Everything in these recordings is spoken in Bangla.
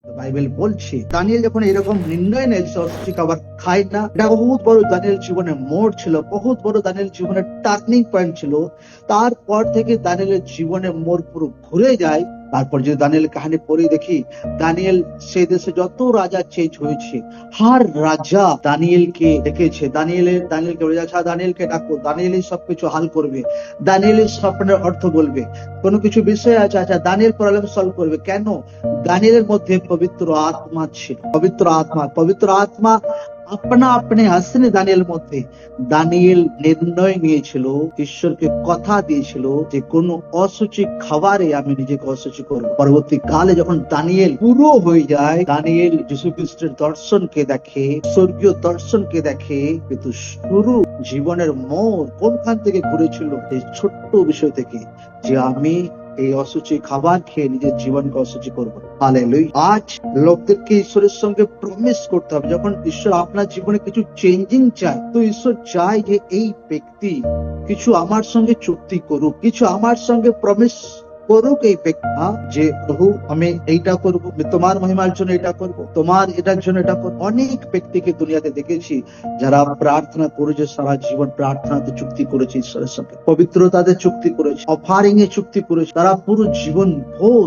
বাইবেল বলছে দানিয়েল যখন এরকম নির্ণয় নেয় অস্বস্তি খাবার খায় না, এটা বহুত বড় দানিয়েল জীবনের মোড় ছিল, বহুত বড় দানিয়েল জীবনের টার্নিং পয়েন্ট ছিল। তারপর থেকে দানিয়েলের জীবনের মোড় পুরো ঘুরে যায়। তারপর যে দানিয়েল কাহিনী পড়ে দেখি, দানিয়েল সেই দেশে যত রাজা চেঞ্জ হয়েছে, হার রাজা দানিয়েলকে দেখেছে, দানিয়েলকে বলে, আচ্ছা দানিয়েলকে ডাকো, দানিয়েলই সবকিছু হাল করবে, দানিয়েলই স্বপ্নের অর্থ বলবে, কোনো কিছু বিষয় আছে, আচ্ছা দানিয়েল প্রবলেম সলভ করবে। কেন? দানিয়েলের মধ্যে পবিত্র আত্মা ছিল। পবিত্র আত্মা আপনি আসেনি দানিয়েলের মধ্যে। দানিয়েল নির্ণয় নিয়েছিল, ঈশ্বরকে কথা দিয়েছিল যে কোন অসুচি খাবারে আমি নিজেকে অসুচি করব। পরবর্তী কালে যখন দানিয়েল পুরো হয়ে যায়, দানিয়েল যীশু খ্রিস্টের দর্শনকে দেখে, স্বর্গীয় দর্শনকে দেখে, কিন্তু শুরু জীবনের মোড় কোনখান থেকে ঘুরেছিল? এই ছোট্ট বিষয় থেকে, যে আমি এই অসুচি খাবার খেয়ে নিজের জীবনকে অসুচি করবো। হালেলুয়া। আজ লোকদেরকে ঈশ্বরের সঙ্গে প্রমিস করতে হবে। যখন ঈশ্বর আপনার জীবনে কিছু চেঞ্জিং চায়, তো ঈশ্বর চায় যে এই ব্যক্তি কিছু আমার সঙ্গে চুক্তি করুক, কিছু আমার সঙ্গে প্রমিস করুক। এই ব্যক্তি যে প্রভু আমি এইটা করবো, তোমার মহিমার জন্য এটা করবো, তোমার এটার জন্য এটা করবো। অনেক ব্যক্তিকে দুনিয়াতে দেখেছি যারা প্রার্থনা করেছে, সারা জীবন প্রার্থনাতে চুক্তি করেছে ঈশ্বরের সঙ্গে, পবিত্রতাতে চুক্তি করেছে, অফারিং এ চুক্তি করেছে। তারা পুরো জীবন ভোর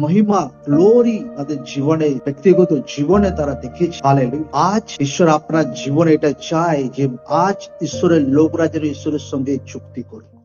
মহিমা, গ্লোরি তাদের জীবনে, ব্যক্তিগত জীবনে তারা দেখেছে। হালেলুয়া। আজ ঈশ্বর আপনার জীবনে এটা চায় যে আজ ঈশ্বরের লোকরা যেন ঈশ্বরের সঙ্গে চুক্তি করে।